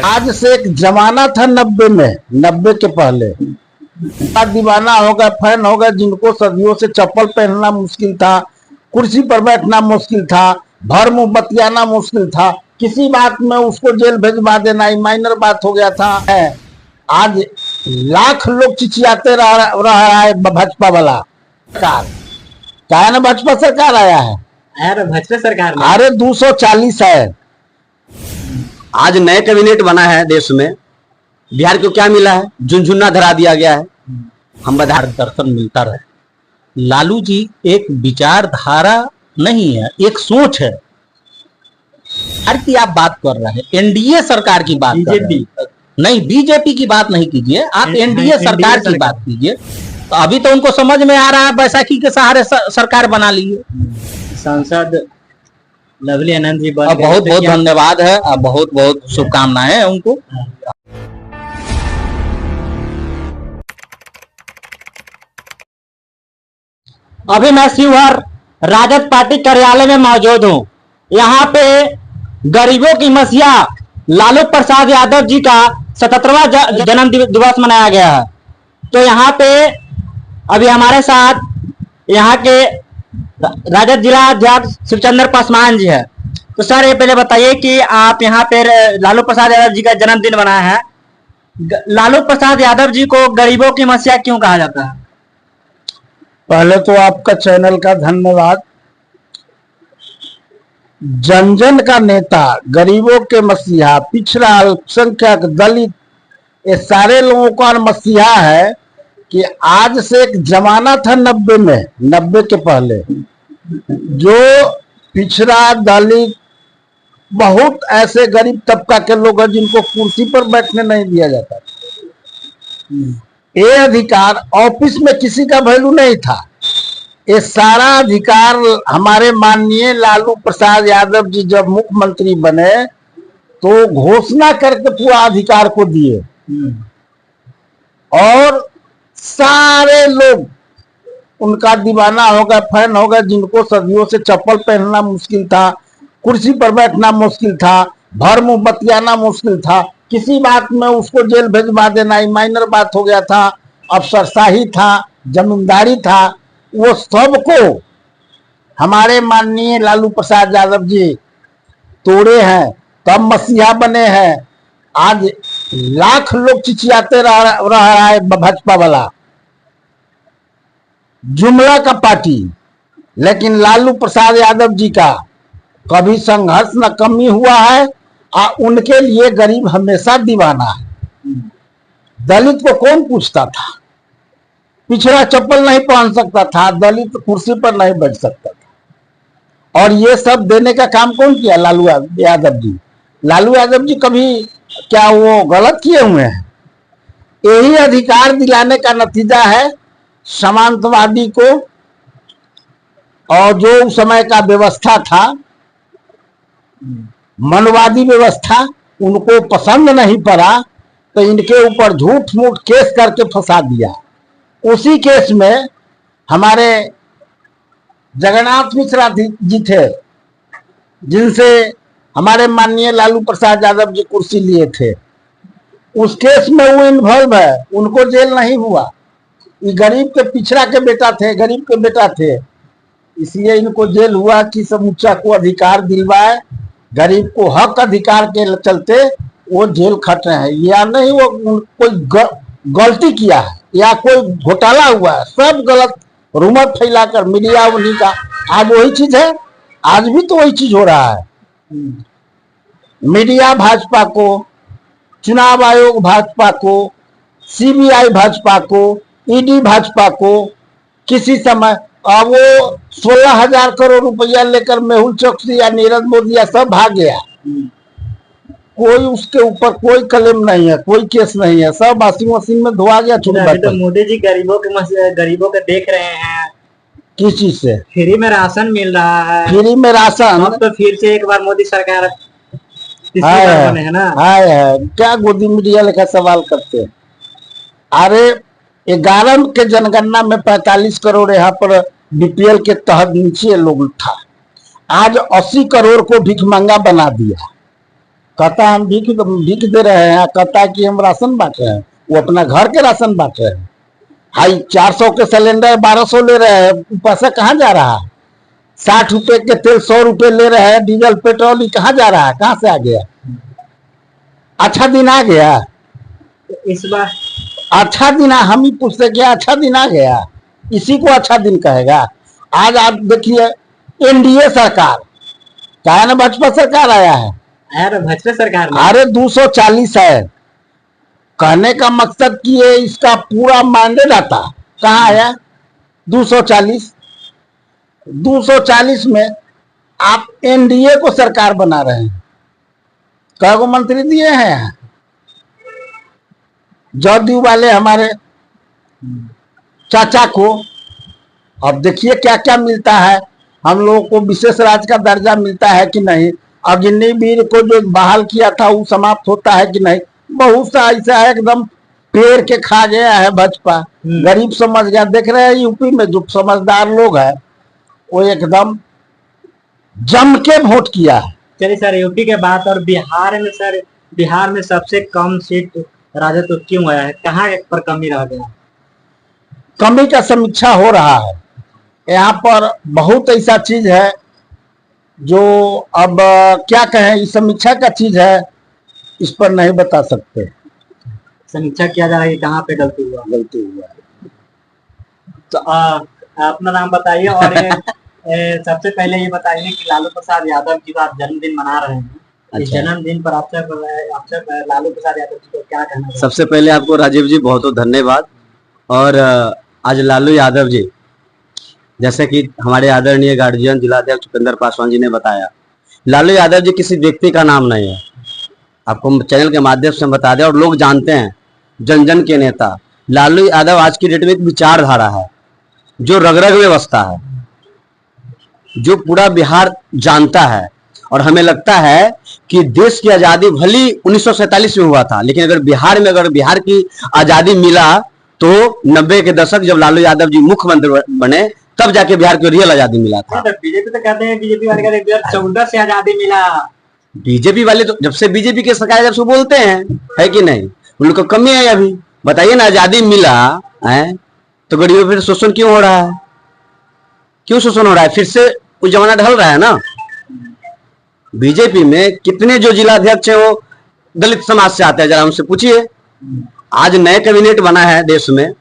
आज से एक जमाना था 90 में, 90 के पहले दीवाना होगा, फैन होगा, जिनको सदियों से चप्पल पहनना मुश्किल था, कुर्सी पर बैठना मुश्किल था, भर मुंह बतियाना मुश्किल था, किसी बात में उसको जेल भेजवा देना माइनर बात हो गया था। आज लाख लोग चिचियाते रहा है भाजपा वाला सरकार। क्या है ना, भाजपा सरकार आया है यार, भाजपा सरकार में अरे 240 है। आज नए कैबिनेट बना है देश में, बिहार को क्या मिला है? झुनझुना धरा दिया गया है। हम दर्शन मिलता रहे। लालू जी एक विचारधारा नहीं है, एक सोच है। की आप बात कर रहे हैं, एनडीए सरकार की बात कर रहे हैं। नहीं, बीजेपी की बात नहीं कीजिए, आप एनडीए सरकार की बात कीजिए। तो अभी तो उनको समझ में आ रहा है, बैसाखी के सहारे सरकार बना लिए। सांसद लवली आनंद जी बहुत बहुत धन्यवाद है, बहुत बहुत शुभकामनाएं हैं उनको। अभी मैं शिवहर राजद पार्टी कार्यालय में मौजूद हूँ। यहाँ पे गरीबों की मसीहा लालू प्रसाद यादव जी का 77वां जन्म दिवस मनाया गया है। तो यहाँ पे अभी हमारे साथ यहाँ के राजद जिला अध्यक्ष शिवचंद्र पासवान जी है। तो सर, ये पहले बताइए कि आप यहाँ पे लालू प्रसाद यादव जी का जन्मदिन मनाया है। लालू प्रसाद यादव जी को गरीबों की मसीहा क्यों कहा जाता है? पहले तो आपका चैनल का धन्यवाद। जन जन का नेता, गरीबों के मसीहा, पिछड़ा, अल्पसंख्यक, दलित, ये सारे लोगों का मसीहा है। कि आज से एक जमाना था 90 में, 90 के पहले, जो पिछड़ा, दलित, बहुत ऐसे गरीब तबका के लोग हैं जिनको कुर्सी पर बैठने नहीं दिया जाता। ये अधिकार ऑफिस में किसी का वैल्यू नहीं था। ये सारा अधिकार हमारे माननीय लालू प्रसाद यादव जी जब मुख्यमंत्री बने तो घोषणा करके पूरा अधिकार को दिए। और सारे लोग उनका दीवाना होगा, फैन होगा, जिनको सदियों से चप्पल पहनना मुश्किल था, कुर्सी पर बैठना मुश्किल था, भर मुंह बतियाना मुश्किल था, किसी बात में उसको जेल भेजवा देना माइनर बात हो गया था। अफसरशाही था, जमींदारी था, वो सबको हमारे माननीय लालू प्रसाद यादव जी तोड़े हैं, तब मसीहा बने हैं। आज लाख लोग चिचियाते रहा है भाजपा वाला जुमला का पार्टी, लेकिन लालू प्रसाद यादव जी का कभी संघर्ष न कमी हुआ है। उनके लिए गरीब हमेशा दीवाना है। दलित को कौन पूछता था? पिछड़ा चप्पल नहीं पहन सकता था, दलित कुर्सी पर नहीं बैठ सकता था। और ये सब देने का काम कौन किया? लालू यादव जी। लालू यादव जी कभी क्या वो गलत किए हुए हैं? यही अधिकार दिलाने का नतीजा है समांतवादी को, और जो उस समय का व्यवस्था था, मनवादी व्यवस्था, उनको पसंद नहीं पड़ा तो इनके ऊपर झूठ मूठ केस करके फंसा दिया। उसी केस में हमारे जगन्नाथ मिश्रा जी थे, जिनसे हमारे माननीय लालू प्रसाद यादव जी कुर्सी लिए थे। उस केस में वो इन्वॉल्व है, उनको जेल नहीं हुआ। ये गरीब के पिछड़ा के बेटा थे, गरीब के बेटा थे, इसलिए इनको जेल हुआ कि समूचा को अधिकार दिलवाए। गरीब को हक अधिकार के चलते वो जेल खट रहे हैं। या नहीं वो कोई गलती किया है या कोई घोटाला हुआ है, सब गलत रूमर फैलाकर मीडिया उन्हीं का। आज वही चीज है, आज भी तो वही चीज हो रहा है। मीडिया भाजपा को, चुनाव आयोग भाजपा को, सीबीआई भाजपा को, ईडी भाजपा को। किसी समय वो 16,000 करोड़ रुपया लेकर मेहुल चौकसी या नीरज मोदी या सब भाग गया। कोई उसके ऊपर कोई क्लेम नहीं है, कोई केस नहीं है, सब वॉशिंग मशीन में धोआ गया। तो मोदी जी गरीबों के देख रहे हैं। किस चीज से? फ्री में राशन मिल रहा है। फ्री में राशन? अब तो फिर से एक बार मोदी सरकार है ना। है क्या गोदी मीडिया लेकर सवाल करते हैं? अरे 11 के जनगणना में 45 करोड़ यहाँ पर बीपीएल के तहत नीचे लोग था। आज 80 करोड़ को भिखमंगा बना दिया। कहता हम भीख दे रहे हैं, कहता है कि हम राशन बांट रहे हैं। वो अपना घर के राशन बांट रहे हैं। हाई 400 के सिलेंडर 1200 ले रहे हैं, पैसा कहाँ जा रहा है? 60 रुपए के तेल 100 रुपए ले रहे हैं, डीजल पेट्रोल, ये कहाँ जा रहा है? कहाँ से आ गया? अच्छा दिन आ गया? इस बार अच्छा दिन हम ही पूछते क्या अच्छा दिन आ गया? इसी को अच्छा दिन कहेगा? आज आप देखिए एनडीए सरकार क्या है ना, भाजपा सरकार आया है। यार भाजपा सरकार में अरे 240 है। कहने का मकसद कि ये इसका पूरा मैंडेट आता कहाँ आया? 240 में आप एनडीए को सरकार बना रहे हैं। कई गो मंत्री दिए हैं जदयू वाले हमारे चाचा को। अब देखिए क्या क्या मिलता है। हम लोगों को विशेष राज्य का दर्जा मिलता है कि नहीं? अग्निवीर को जो बहाल किया था वो समाप्त होता है कि नहीं? बहुत सा ऐसा है एकदम पेड़ के खा गया है भाजपा। गरीब समझ गया। देख रहे हैं यूपी में जो समझदार लोग हैं वो एकदम जम के वोट किया है। चलिए सर, यूपी के बात और बिहार में सर, बिहार में सबसे कम सीट राजद को क्यों आया है? कहाँ पर कमी रह गया? कमी का समीक्षा हो रहा है। यहाँ पर बहुत ऐसा चीज है जो अब क्या कहें, इस समीक्षा का चीज है, इस पर नहीं बता सकते। समीक्षा किया जा रहा है कि कहाँ पे गलती हुआ। तो अपना नाम बताइए और सबसे पहले ये बताइए कि लालू प्रसाद यादव जी का जन्मदिन मना रहे हैं। इस जन्मदिन पर आपसे लालू प्रसाद यादव जी को क्या कहना है? सबसे पहले आपको राजीव जी बहुत बहुत धन्यवाद। और आज लालू यादव जी, जैसे कि हमारे आदरणीय गार्जियन जिलाध्यक्ष उपेंद्र पासवान जी ने बताया, लालू यादव जी किसी व्यक्ति का नाम नहीं है। आपको चैनल के माध्यम से बता दें और लोग जानते हैं, जन जन के नेता लालू यादव आज की डेट में एक विचारधारा है जो रग रग में बसता है, जो पूरा बिहार जानता है। और हमें लगता है कि देश की आजादी भली 1947 में हुआ था, लेकिन अगर बिहार की आजादी मिला तो 90 के दशक जब लालू यादव जी मुख्यमंत्री बने तब जाके बिहार को रियल आजादी मिला था। बीजेपी तो कहते हैं, बीजेपी वाले कहते हैं 2014 से आजादी मिला। बीजेपी वाले तो जब से बीजेपी की सरकार जब से बोलते हैं, है कि नहीं? उन लोग को कमी है अभी। बताइए ना, आजादी मिला है तो गरीबों पर शोषण क्यों हो रहा है? क्यों शोषण हो रहा है? फिर से वो जमाना ढल रहा है ना। बीजेपी में कितने जो जिलाध्यक्ष हैं वो दलित समाज से आते हैं, जरा हमसे पूछिए। आज नए कैबिनेट बना है देश में,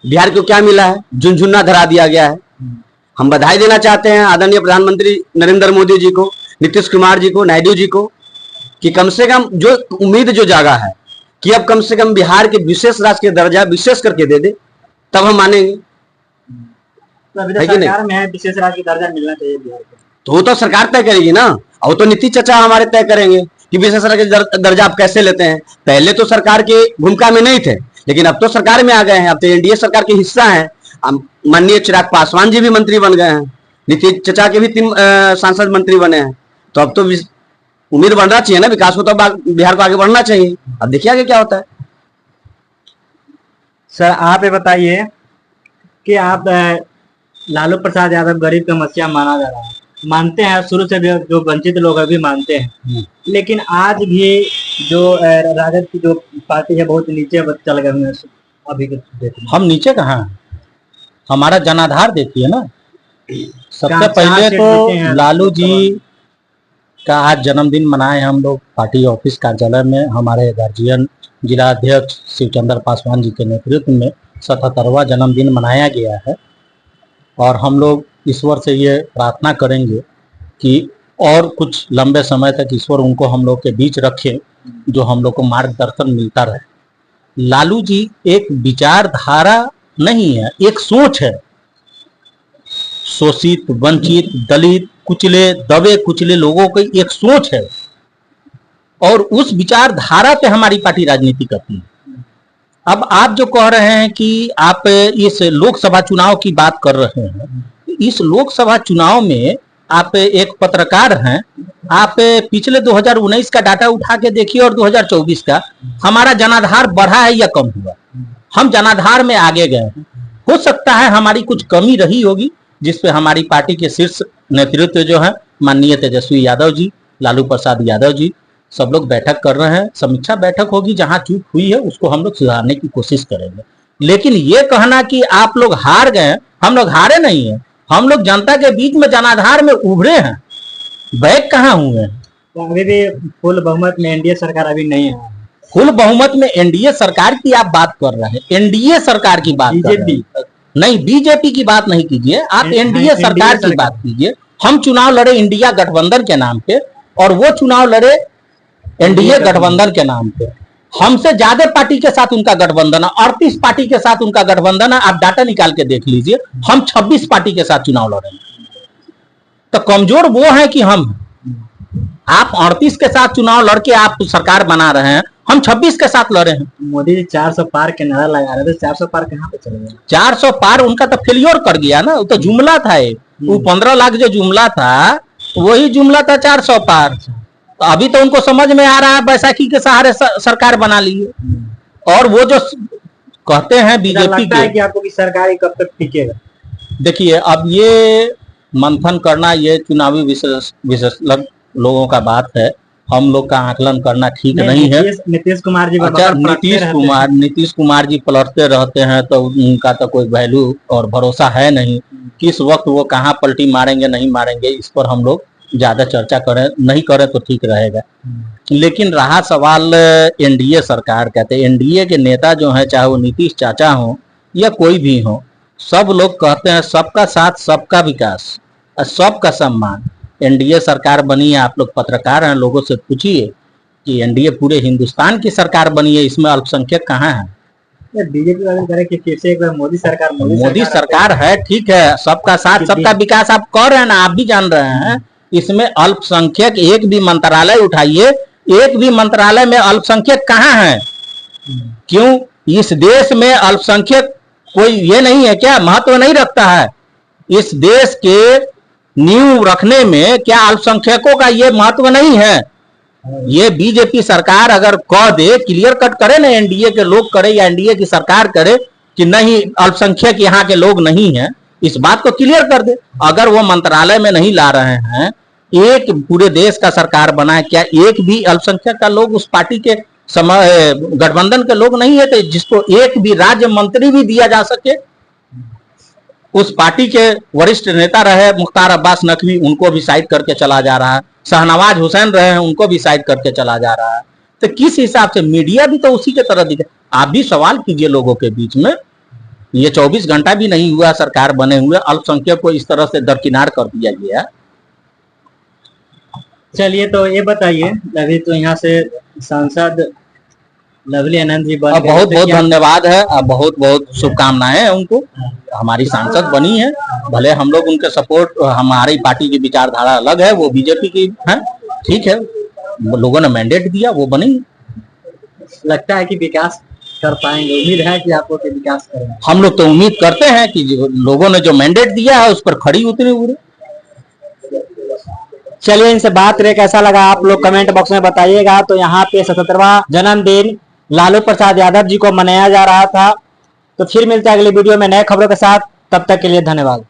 बिहार को क्या मिला है? झुनझुना धरा दिया गया है। हम बधाई देना चाहते हैं आदरणीय प्रधानमंत्री नरेंद्र मोदी जी को, नीतीश कुमार जी को, नायडू जी को, कि कम से कम जो उम्मीद जो जागा है कि अब कम से कम बिहार के विशेष राज्य के दर्जा विशेष करके दे दे, तब हम मानेंगे। सरकार में है विशेष राज्य का दर्जा मिलना चाहिए बिहार को, तो वो तो सरकार तय करेगी ना। और तो नीतीश चाचा हमारे तय करेंगे कि विशेष राज्य का दर्जा आप कैसे लेते हैं। पहले तो सरकार के भूमिका में नहीं थे, लेकिन अब तो सरकार में आ गए हैं। अब तो एनडीए सरकार के हिस्सा हैं। माननीय चिराग पासवान जी भी मंत्री बन गए हैं, नीतीश चाचा के भी 3 सांसद मंत्री बने हैं। तो अब तो उम्मीद बढ़ना चाहिए ना, विकास को तो बिहार को आगे बढ़ना चाहिए। अब देखिए आगे क्या होता है। सर आप ये बताइए कि आप लालू प्रसाद यादव गरीब का मसीहा माना जा रहा है, मानते हैं शुरू से भी, जो वंचित लोग अभी मानते हैं, लेकिन आज भी जो राजद की जो पार्टी है बहुत नीचे चल गए अभी के। हम नीचे कहाँ हैं? हमारा जनाधार देखिए ना। सबसे पहले तो लालू जी का आज जन्मदिन मनाए हम लोग पार्टी ऑफिस कार्यालय में। हमारे गार्जियन जिला अध्यक्ष शिवचंद्र पासवान जी के नेतृत्व में 77वां जन्मदिन मनाया गया है। और हम लोग ईश्वर से ये प्रार्थना करेंगे कि और कुछ लंबे समय तक ईश्वर उनको हम लोग के बीच रखे, जो हम लोग को मार्गदर्शन मिलता रहे। लालू जी एक विचारधारा नहीं है, एक सोच है। शोषित, वंचित, दलित, कुचले, दबे कुचले लोगों की एक सोच है, और उस विचारधारा पे हमारी पार्टी राजनीति करती है। अब आप जो कह रहे हैं कि आप इस लोकसभा चुनाव की बात कर रहे हैं, इस लोकसभा चुनाव में आप एक पत्रकार हैं, आप पिछले 2019 का डाटा उठा के देखिए और 2024 का, हमारा जनाधार बढ़ा है या कम हुआ? हम जनाधार में आगे गए हैं। हो सकता है हमारी कुछ कमी रही होगी, जिसपे हमारी पार्टी के शीर्ष नेतृत्व जो है माननीय तेजस्वी यादव जी, लालू प्रसाद यादव जी, सब लोग बैठक कर रहे हैं, समीक्षा बैठक होगी, जहां चूक हुई है उसको हम लोग सुधारने की कोशिश करेंगे। लेकिन ये कहना कि आप लोग हार गए, हम लोग हारे नहीं है, हम लोग जनता के बीच में जनाधार में उभरे हैं, बैक कहाँ हुए हैं। तो अभी भी फुल बहुमत में एनडीए सरकार अभी नहीं है। फुल बहुमत में एनडीए सरकार की आप बात कर रहे हैं, एनडीए सरकार की बात कर रहे हैं। नहीं, बीजेपी की बात नहीं कीजिए, आप एनडीए सरकार की बात कीजिए। हम चुनाव लड़े इंडिया गठबंधन के नाम पे और वो चुनाव लड़े एनडीए गठबंधन के नाम पे। हमसे ज्यादा पार्टी के साथ उनका गठबंधन है, 38 पार्टी के साथ उनका गठबंधन है। आप डाटा निकाल के देख लीजिए, हम 26 पार्टी के साथ चुनाव लड़े। तो कमजोर वो है कि हम, आप 38 के साथ चुनाव लड़के आप सरकार बना रहे हैं, हम 26 के साथ लड़े हैं। मोदी जी 400 पार के नारा लगा रहे थे, 400 पार कहाँ पे चले गए? 400 पार उनका तो फेलियर कर गया ना, वो तो जुमला था एक, वो 15 लाख जो जुमला था वही जुमला था 400 पार। तो अभी तो उनको समझ में आ रहा है बैसाखी के सहारे सरकार बना लिए। और वो जो कहते हैं बीजेपी के, कि आपको की सरकार कब तक टिकेगा? देखिए अब ये मंथन करना, ये चुनावी विशेषज्ञ लोगों का बात है, हम लोग का आकलन करना ठीक नहीं है। नीतीश कुमार जी, अच्छा, नीतीश कुमार जी पलटते रहते हैं तो उनका तो कोई वैल्यू और भरोसा है नहीं, किस वक्त वो कहाँ पलटी मारेंगे नहीं मारेंगे, इस पर हम लोग ज्यादा चर्चा करें नहीं करें तो ठीक रहेगा। लेकिन रहा सवाल एनडीए सरकार, कहते हैं एनडीए के नेता जो है, चाहे वो नीतीश चाचा हो या कोई भी हो, सब लोग कहते हैं सबका साथ सबका विकास और सबका सम्मान। एनडीए सरकार बनी है, आप लोग पत्रकार हैं, लोगों से पूछिए कि एनडीए पूरे हिंदुस्तान की सरकार बनी है, इसमें अल्पसंख्यक कहाँ है? बीजेपी वाले कह रहे कि फिर से एक बार मोदी सरकार है, ठीक है, सबका साथ सबका विकास आप कह रहे हैं ना, आप भी जान रहे हैं। इसमें अल्पसंख्यक एक भी मंत्रालय उठाइए, एक भी मंत्रालय में अल्पसंख्यक कहाँ है? क्यों इस देश में अल्पसंख्यक कोई ये नहीं है क्या, महत्व नहीं रखता है? इस देश के नींव रखने में क्या अल्पसंख्यकों का ये महत्व नहीं है? ये बीजेपी सरकार अगर कह दे, क्लियर कट करे ना, एनडीए के लोग करे या एनडीए की सरकार करे कि नहीं अल्पसंख्यक यहाँ के लोग नहीं हैं, इस बात को क्लियर कर दे। अगर वो मंत्रालय में नहीं ला रहे हैं, एक पूरे देश का सरकार बना है, क्या एक भी अल्पसंख्यक का लोग उस पार्टी के गठबंधन के लोग नहीं है तो जिसको एक भी राज्य मंत्री भी दिया जा सके? उस पार्टी के वरिष्ठ नेता रहे मुख्तार अब्बास नकवी, उनको भी साइड करके चला जा रहा है। शहनवाज हुसैन रहे हैं, उनको भी साइड करके चला जा रहा है। तो किस हिसाब से मीडिया भी तो उसी के तरह दिखे। आप भी सवाल कीजिए लोगों के बीच में, ये 24 घंटा भी नहीं हुआ सरकार बने हुए, अल्पसंख्यक को इस तरह से दरकिनार कर दिया गया। चलिए, तो ये बताइए, अभी तो यहाँ से सांसद लवली आनंद जी बन गए, बहुत बहुत धन्यवाद है, बहुत बहुत शुभकामनाएं हैं उनको। हमारी सांसद बनी है, भले हम लोग उनके सपोर्ट, हमारी पार्टी की विचारधारा अलग है, वो बीजेपी की है, ठीक है, लोगों ने मैंडेट दिया, वो बनी। लगता है कि विकास कर पाएंगे, उम्मीद है कि आपको कि विकास करेंगे। हम लोग तो उम्मीद करते हैं कि लोगों ने जो मैंडेट दिया है उस पर खड़ी उतरी। चलिए, इनसे बात करके कैसा लगा आप लोग कमेंट बॉक्स में बताइएगा। तो यहाँ पे 77वां जन्मदिन लालू प्रसाद यादव जी को मनाया जा रहा था। तो फिर मिलते हैं अगली वीडियो में नए खबरों के साथ, तब तक के लिए धन्यवाद।